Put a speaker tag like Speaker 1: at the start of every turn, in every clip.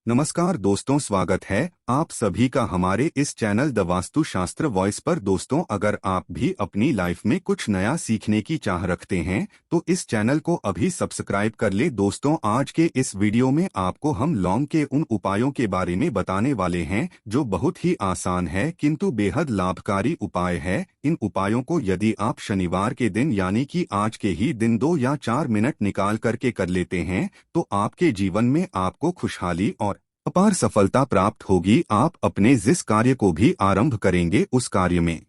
Speaker 1: नमस्कार दोस्तों, स्वागत है आप सभी का हमारे इस चैनल द वास्तु शास्त्र वॉइस पर। दोस्तों, अगर आप भी अपनी लाइफ में कुछ नया सीखने की चाह रखते हैं तो इस चैनल को अभी सब्सक्राइब कर ले। दोस्तों, आज के इस वीडियो में आपको हम लौंग के उन उपायों के बारे में बताने वाले हैं जो बहुत ही आसान है किंतु बेहद लाभकारी उपाय है। इन उपायों को यदि आप शनिवार के दिन यानी कि आज के ही दिन 2 या 4 मिनट निकाल करके कर लेते हैं तो आपके जीवन में आपको खुशहाली और अपार सफलता प्राप्त होगी। आप अपने जिस कार्य को भी आरंभ करेंगे उस कार्य में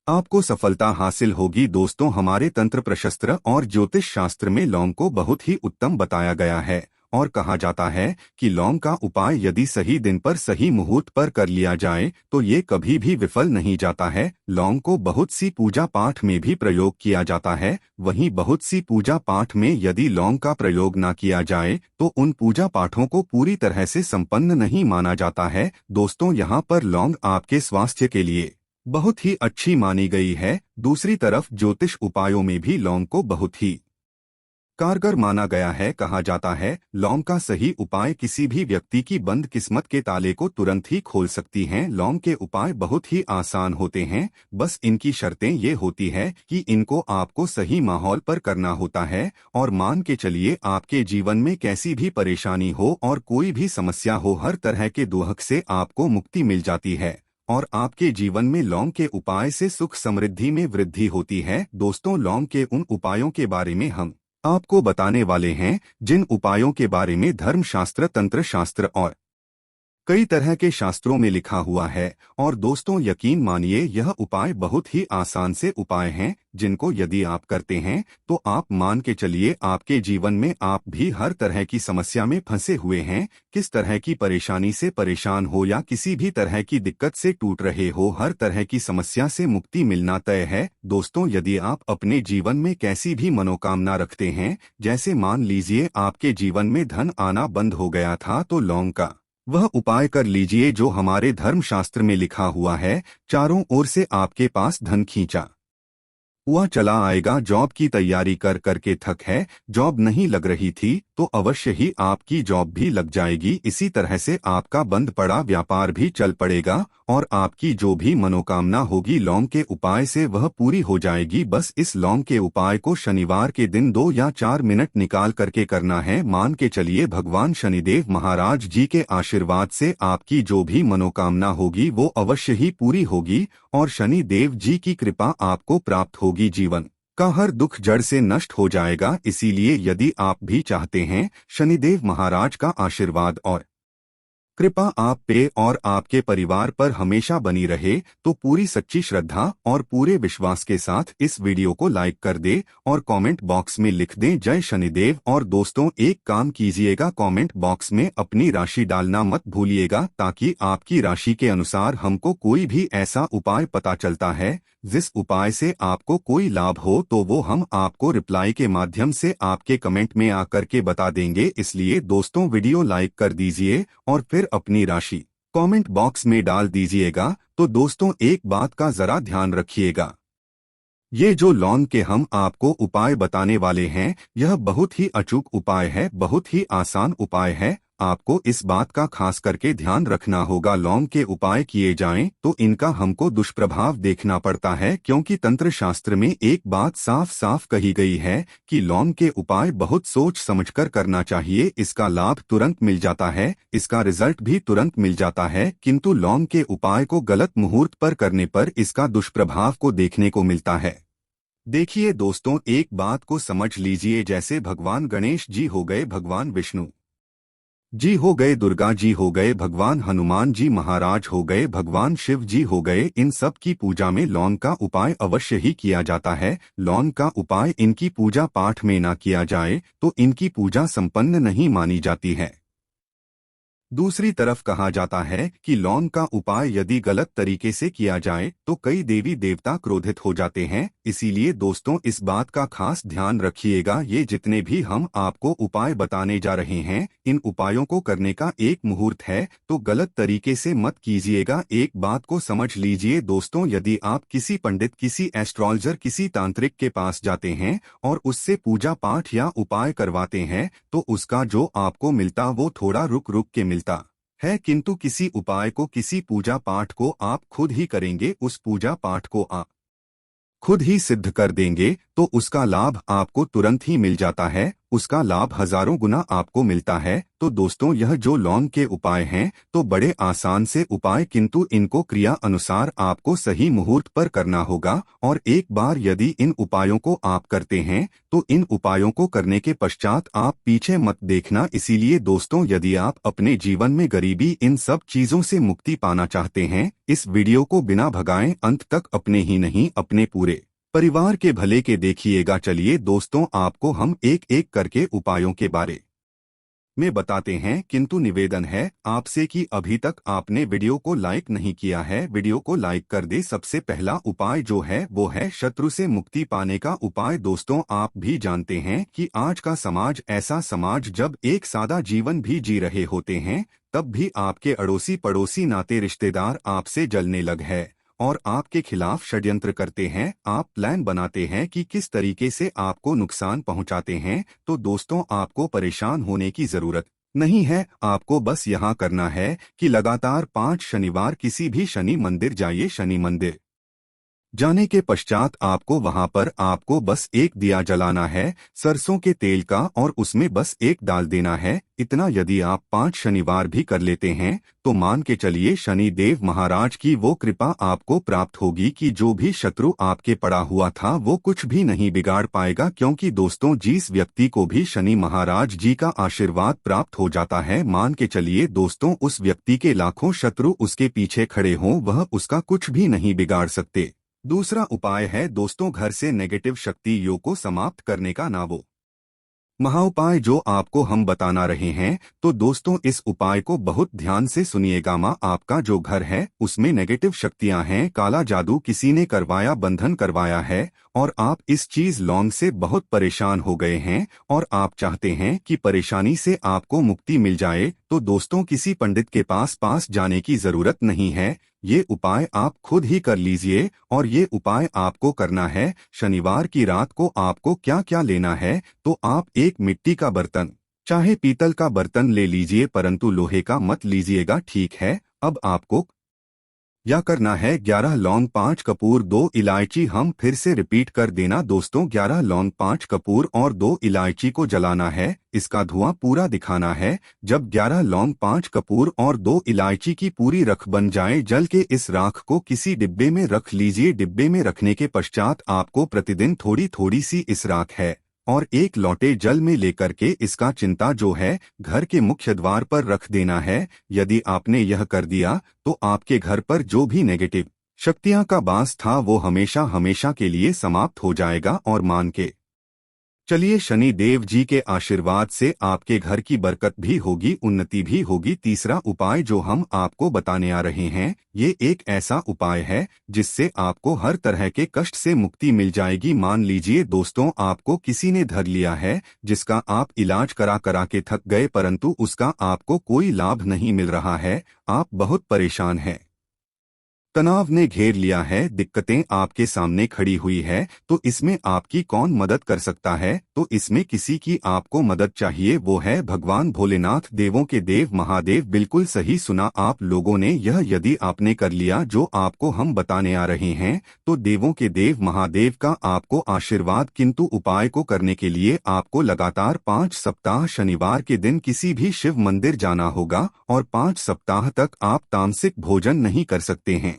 Speaker 1: आपको सफलता हासिल होगी। दोस्तों, हमारे तंत्र प्रशस्त्र और ज्योतिष शास्त्र में लौंग को बहुत ही उत्तम बताया गया है और कहा जाता है कि लौंग का उपाय यदि सही दिन पर सही मुहूर्त पर कर लिया जाए तो ये कभी भी विफल नहीं जाता है। लौंग को बहुत सी पूजा पाठ में भी प्रयोग किया जाता है, वहीं बहुत सी पूजा पाठ में यदि लौंग का प्रयोग न किया जाए तो उन पूजा पाठों को पूरी तरह से संपन्न नहीं माना जाता है। दोस्तों, यहाँ पर लौंग आपके स्वास्थ्य के लिए बहुत ही अच्छी मानी गई है। दूसरी तरफ ज्योतिष उपायों में भी लौंग को बहुत ही कारगर माना गया है। कहा जाता है लौंग का सही उपाय किसी भी व्यक्ति की बंद किस्मत के ताले को तुरंत ही खोल सकती हैं। लौंग के उपाय बहुत ही आसान होते हैं, बस इनकी शर्तें ये होती है कि इनको आपको सही माहौल पर करना होता है। और मान के चलिए आपके जीवन में कैसी भी परेशानी हो और कोई भी समस्या हो, हर तरह के दुहक से आपको मुक्ति मिल जाती है और आपके जीवन में लौंग के उपाय से सुख समृद्धि में वृद्धि होती है। दोस्तों, लौंग के उन उपायों के बारे में हम आपको बताने वाले हैं जिन उपायों के बारे में धर्मशास्त्र, तंत्र शास्त्र और कई तरह के शास्त्रों में लिखा हुआ है। और दोस्तों, यकीन मानिए यह उपाय बहुत ही आसान से उपाय हैं जिनको यदि आप करते हैं तो आप मान के चलिए आपके जीवन में आप भी हर तरह की समस्या में फंसे हुए हैं, किस तरह की परेशानी से परेशान हो या किसी भी तरह की दिक्कत से टूट रहे हो, हर तरह की समस्या से मुक्ति मिलना तय है। दोस्तों, यदि आप अपने जीवन में कैसी भी मनोकामना रखते हैं, जैसे मान लीजिए आपके जीवन में धन आना बंद हो गया था, तो लौंग का वह उपाय कर लीजिए जो हमारे धर्मशास्त्र में लिखा हुआ है। चारों ओर से आपके पास धन खींचा हुआ चला आएगा। जॉब की तैयारी कर करके थक है, जॉब नहीं लग रही थी तो अवश्य ही आपकी जॉब भी लग जाएगी। इसी तरह से आपका बंद पड़ा व्यापार भी चल पड़ेगा और आपकी जो भी मनोकामना होगी लौंग के उपाय से वह पूरी हो जाएगी। बस इस लौंग के उपाय को शनिवार के दिन 2 या 4 मिनट निकाल करके करना है। मान के चलिए भगवान शनिदेव महाराज जी के आशीर्वाद से आपकी जो भी मनोकामना होगी वो अवश्य ही पूरी होगी और शनि देव जी की कृपा आपको प्राप्त होगी। जीवन का हर दुख जड़ से नष्ट हो जाएगा। इसीलिए यदि आप भी चाहते हैं शनिदेव महाराज का आशीर्वाद और कृपा आप पे और आपके परिवार पर हमेशा बनी रहे तो पूरी सच्ची श्रद्धा और पूरे विश्वास के साथ इस वीडियो को लाइक कर दे और कमेंट बॉक्स में लिख दें जय शनिदेव। और दोस्तों, एक काम कीजिएगा, कमेंट बॉक्स में अपनी राशि डालना मत भूलिएगा ताकि आपकी राशि के अनुसार हमको कोई भी ऐसा उपाय पता चलता है जिस उपाय से आपको कोई लाभ हो तो वो हम आपको रिप्लाई के माध्यम से आपके कमेंट में आकर के बता देंगे। इसलिए दोस्तों, वीडियो लाइक कर दीजिए और फिर अपनी राशि कमेंट बॉक्स में डाल दीजिएगा। तो दोस्तों, एक बात का जरा ध्यान रखिएगा, ये जो लौंग के हम आपको उपाय बताने वाले हैं यह बहुत ही अचूक उपाय है, बहुत ही आसान उपाय है। आपको इस बात का खास करके ध्यान रखना होगा, लौंग के उपाय किए जाएं तो इनका हमको दुष्प्रभाव देखना पड़ता है, क्योंकि तंत्र शास्त्र में एक बात साफ साफ कही गई है कि लौंग के उपाय बहुत सोच समझकर करना चाहिए। इसका लाभ तुरंत मिल जाता है, इसका रिजल्ट भी तुरंत मिल जाता है, किंतु लौंग के उपाय को गलत मुहूर्त पर करने पर इसका दुष्प्रभाव को देखने को मिलता है। देखिए दोस्तों, एक बात को समझ लीजिए, जैसे भगवान गणेश जी हो गए, भगवान विष्णु जी हो गए, दुर्गा जी हो गए, भगवान हनुमान जी महाराज हो गए, भगवान शिव जी हो गए, इन सब की पूजा में लौंग का उपाय अवश्य ही किया जाता है। लौंग का उपाय इनकी पूजा पाठ में ना किया जाए तो इनकी पूजा संपन्न नहीं मानी जाती है। दूसरी तरफ कहा जाता है कि लौंग का उपाय यदि गलत तरीके से किया जाए तो कई देवी देवता क्रोधित हो जाते हैं। इसीलिए दोस्तों इस बात का खास ध्यान रखिएगा, ये जितने भी हम आपको उपाय बताने जा रहे हैं, इन उपायों को करने का एक मुहूर्त है, तो गलत तरीके से मत कीजिएगा। एक बात को समझ लीजिए दोस्तों, यदि आप किसी पंडित, किसी एस्ट्रोलॉजर, किसी तांत्रिक के पास जाते हैं और उससे पूजा पाठ या उपाय करवाते हैं, तो उसका जो आपको मिलता वो थोड़ा रुक रुक के मिलता है, किंतु किसी उपाय को, किसी पूजा पाठ को आप खुद ही करेंगे, उस पूजा पाठ को आप खुद ही सिद्ध कर देंगे, तो उसका लाभ आपको तुरंत ही मिल जाता है, उसका लाभ हजारों गुना आपको मिलता है। तो दोस्तों यह जो लौंग के उपाय हैं तो बड़े आसान से उपाय, किंतु इनको क्रिया अनुसार आपको सही मुहूर्त पर करना होगा। और एक बार यदि इन उपायों को आप करते हैं तो इन उपायों को करने के पश्चात आप पीछे मत देखना। इसीलिए दोस्तों यदि आप अपने जीवन में गरीबी, इन सब चीजों से मुक्ति पाना चाहते हैं, इस वीडियो को बिना भगाए अंत तक अपने ही नहीं अपने पूरे परिवार के भले के देखिएगा। चलिए दोस्तों आपको हम एक एक करके उपायों के बारे में बताते हैं, किंतु निवेदन है आपसे कि अभी तक आपने वीडियो को लाइक नहीं किया है, वीडियो को लाइक कर दे। सबसे पहला उपाय जो है वो है शत्रु से मुक्ति पाने का उपाय। दोस्तों आप भी जानते हैं कि आज का समाज ऐसा समाज, जब एक सादा जीवन भी जी रहे होते हैं तब भी आपके अड़ोसी पड़ोसी नाते रिश्तेदार आपसे जलने लग है और आपके खिलाफ षड्यंत्र करते हैं। आप प्लान बनाते हैं कि किस तरीके से आपको नुकसान पहुंचाते हैं। तो दोस्तों आपको परेशान होने की जरूरत नहीं है, आपको बस यहाँ करना है कि लगातार 5 शनिवार किसी भी शनि मंदिर जाइए। शनि मंदिर जाने के पश्चात आपको वहां पर आपको बस एक दिया जलाना है सरसों के तेल का, और उसमें बस एक डाल देना है। इतना यदि आप 5 शनिवार भी कर लेते हैं तो मान के चलिए शनि देव महाराज की वो कृपा आपको प्राप्त होगी कि जो भी शत्रु आपके पड़ा हुआ था वो कुछ भी नहीं बिगाड़ पाएगा। क्योंकि दोस्तों जिस व्यक्ति को भी शनि महाराज जी का आशीर्वाद प्राप्त हो जाता है, मान के चलिए दोस्तों उस व्यक्ति के लाखों शत्रु उसके पीछे खड़े हों, वह उसका कुछ भी नहीं बिगाड़ सकते। दूसरा उपाय है दोस्तों घर से नेगेटिव शक्तियों को समाप्त करने का नावो महाउपाय जो आपको हम बताना रहे हैं। तो दोस्तों इस उपाय को बहुत ध्यान से सुनिएगा। माँ आपका जो घर है उसमें नेगेटिव शक्तियां हैं, काला जादू किसी ने करवाया, बंधन करवाया है, और आप इस चीज लौंग से बहुत परेशान हो गए हैं और आप चाहते हैं कि परेशानी से आपको मुक्ति मिल जाए। तो दोस्तों किसी पंडित के पास जाने की जरूरत नहीं है, ये उपाय आप खुद ही कर लीजिए। और ये उपाय आपको करना है शनिवार की रात को। आपको क्या क्या लेना है, तो आप एक मिट्टी का बर्तन, चाहे पीतल का बर्तन ले लीजिए, परंतु लोहे का मत लीजिएगा, ठीक है। अब आपको या करना है 11 लौंग, 5 कपूर, 2 इलायची। हम फिर से रिपीट कर देना दोस्तों, 11 लौंग, 5 कपूर और 2 इलायची को जलाना है, इसका धुआं पूरा दिखाना है। जब 11 लौंग, 5 कपूर और 2 इलायची की पूरी रख बन जाए, जल के इस राख को किसी डिब्बे में रख लीजिए। डिब्बे में रखने के पश्चात आपको प्रतिदिन थोड़ी थोड़ी सी इस राख है और एक लोटे जल में लेकर के इसका चिंता जो है घर के मुख्य द्वार पर रख देना है। यदि आपने यह कर दिया तो आपके घर पर जो भी नेगेटिव शक्तियां का वास था वो हमेशा हमेशा के लिए समाप्त हो जाएगा। और मान के चलिए शनि देव जी के आशीर्वाद से आपके घर की बरकत भी होगी, उन्नति भी होगी। तीसरा उपाय जो हम आपको बताने आ रहे हैं, ये एक ऐसा उपाय है जिससे आपको हर तरह के कष्ट से मुक्ति मिल जाएगी। मान लीजिए दोस्तों आपको किसी ने धर लिया है, जिसका आप इलाज करा करा के थक गए, परंतु उसका आपको कोई लाभ नहीं मिल रहा है, आप बहुत परेशान हैं, तनाव ने घेर लिया है, दिक्कतें आपके सामने खड़ी हुई है। तो इसमें आपकी कौन मदद कर सकता है? तो इसमें किसी की आपको मदद चाहिए, वो है भगवान भोलेनाथ, देवों के देव महादेव। बिल्कुल सही सुना आप लोगों ने। यह यदि आपने कर लिया जो आपको हम बताने आ रहे हैं, तो देवों के देव महादेव का आपको आशीर्वाद। किंतु उपाय को करने के लिए आपको लगातार 5 सप्ताह शनिवार के दिन किसी भी शिव मंदिर जाना होगा और 5 सप्ताह तक आप तामसिक भोजन नहीं कर सकते हैं।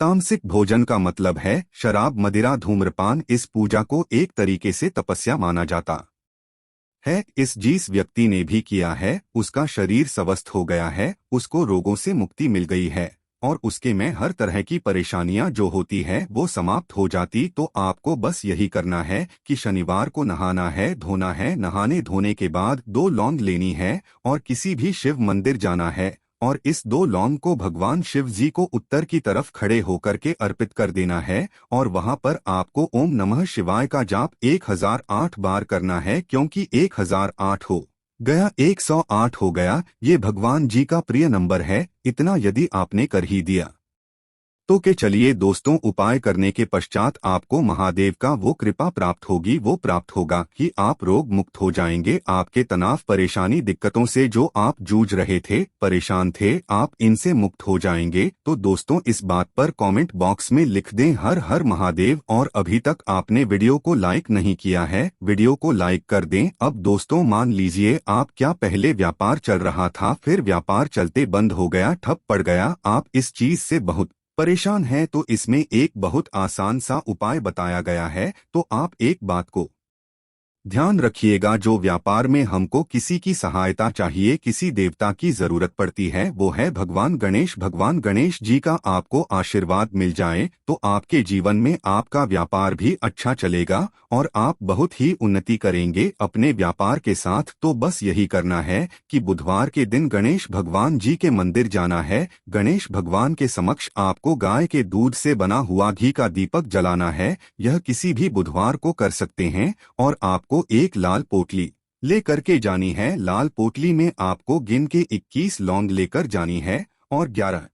Speaker 1: तामसिक भोजन का मतलब है शराब, मदिरा, धूम्रपान। इस पूजा को एक तरीके से तपस्या माना जाता है। इस जिस व्यक्ति ने भी किया है उसका शरीर स्वस्थ हो गया है, उसको रोगों से मुक्ति मिल गई है और उसके में हर तरह की परेशानियां जो होती है वो समाप्त हो जाती। तो आपको बस यही करना है कि शनिवार को नहाना है, धोना है। नहाने धोने के बाद 2 लौंग लेनी है और किसी भी शिव मंदिर जाना है और इस 2 लौंग को भगवान शिव जी को उत्तर की तरफ खड़े होकर के अर्पित कर देना है और वहां पर आपको ओम नमः शिवाय का जाप 1008 बार करना है, क्योंकि 1008 हो गया 108 हो गया, ये भगवान जी का प्रिय नंबर है। इतना यदि आपने कर ही दिया तो के चलिए दोस्तों, उपाय करने के पश्चात आपको महादेव का वो कृपा प्राप्त होगी, वो प्राप्त होगा कि आप रोग मुक्त हो जाएंगे। आपके तनाव परेशानी दिक्कतों से जो आप जूझ रहे थे, परेशान थे, आप इनसे मुक्त हो जाएंगे। तो दोस्तों इस बात पर कमेंट बॉक्स में लिख दें हर हर महादेव। और अभी तक आपने वीडियो को लाइक नहीं किया है, वीडियो को लाइक कर दें। अब दोस्तों मान लीजिए आप क्या पहले व्यापार चल रहा था, फिर व्यापार चलते बंद हो गया, ठप पड़ गया, आप इस चीज से बहुत परेशान है, तो इसमें एक बहुत आसान सा उपाय बताया गया है। तो आप एक बात को ध्यान रखिएगा, जो व्यापार में हमको किसी की सहायता चाहिए, किसी देवता की जरूरत पड़ती है, वो है भगवान गणेश। भगवान गणेश जी का आपको आशीर्वाद मिल जाए तो आपके जीवन में आपका व्यापार भी अच्छा चलेगा और आप बहुत ही उन्नति करेंगे अपने व्यापार के साथ। तो बस यही करना है कि बुधवार के दिन गणेश भगवान जी के मंदिर जाना है। गणेश भगवान के समक्ष आपको गाय के दूध से बना हुआ घी का दीपक जलाना है। यह किसी भी बुधवार को कर सकते हैं। और आपको एक लाल पोटली लेकर के जानी है। लाल पोटली में आपको गिन के 21 लौंग लेकर जानी है और 11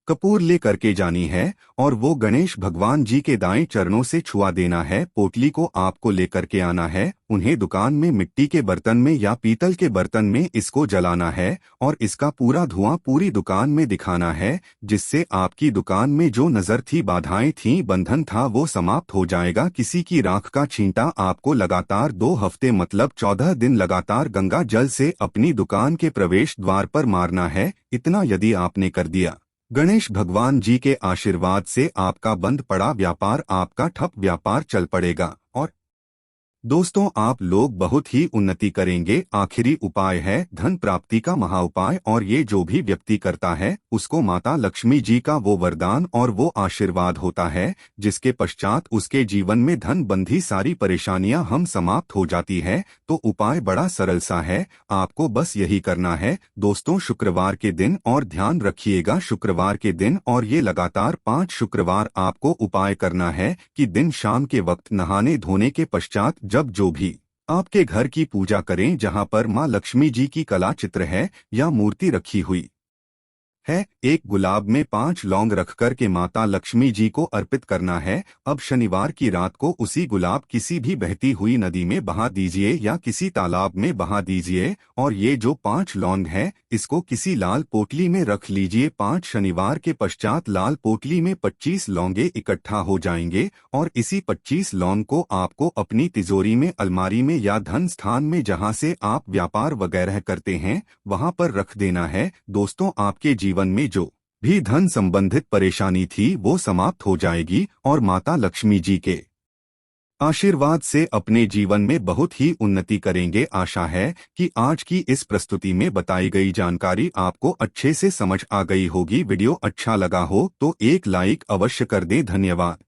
Speaker 1: कपूर ले करके जानी है और वो गणेश भगवान जी के दाएं चरणों से छुआ देना है। पोटली को आपको लेकर के आना है, उन्हें दुकान में मिट्टी के बर्तन में या पीतल के बर्तन में इसको जलाना है और इसका पूरा धुआं पूरी दुकान में दिखाना है, जिससे आपकी दुकान में जो नजर थी, बाधाएं थी, बंधन था, वो समाप्त हो जाएगा। किसी की राख का छींटा आपको लगातार 2 हफ्ते मतलब 14 दिन लगातार गंगा जल से अपनी दुकान के प्रवेश द्वार पर मारना है। इतना यदि आपने कर दिया, गणेश भगवान जी के आशीर्वाद से आपका बंद पड़ा व्यापार, आपका ठप व्यापार चल पड़ेगा और दोस्तों आप लोग बहुत ही उन्नति करेंगे। आखिरी उपाय है धन प्राप्ति का महा उपाय, और ये जो भी व्यक्ति करता है उसको माता लक्ष्मी जी का वो वरदान और वो आशीर्वाद होता है, जिसके पश्चात उसके जीवन में धन बंधी सारी परेशानियां हम समाप्त हो जाती है। तो उपाय बड़ा सरल सा है, आपको बस यही करना है दोस्तों, शुक्रवार के दिन, और ध्यान रखिएगा शुक्रवार के दिन, और ये लगातार 5 शुक्रवार आपको उपाय करना है कि दिन शाम के वक्त नहाने धोने के पश्चात जब जो भी आपके घर की पूजा करें, जहां पर मां लक्ष्मी जी की कला चित्र है या मूर्ति रखी हुई है, एक गुलाब में 5 लौंग रखकर के माता लक्ष्मी जी को अर्पित करना है। अब शनिवार की रात को उसी गुलाब किसी भी बहती हुई नदी में बहा दीजिए या किसी तालाब में बहा दीजिए, और ये जो 5 लौंग है इसको किसी लाल पोटली में रख लीजिए। 5 शनिवार के पश्चात लाल पोटली में 25 लौंगे इकट्ठा हो जाएंगे और इसी 25 लौंग को आपको अपनी तिजोरी में, अलमारी में या धन स्थान में जहां से आप व्यापार वगैरह करते हैं वहां पर रख देना है। दोस्तों आपके जीवन में जो भी धन संबंधित परेशानी थी वो समाप्त हो जाएगी और माता लक्ष्मी जी के आशीर्वाद से अपने जीवन में बहुत ही उन्नति करेंगे। आशा है कि आज की इस प्रस्तुति में बताई गई जानकारी आपको अच्छे से समझ आ गई होगी। वीडियो अच्छा लगा हो तो एक लाइक अवश्य कर दें। धन्यवाद।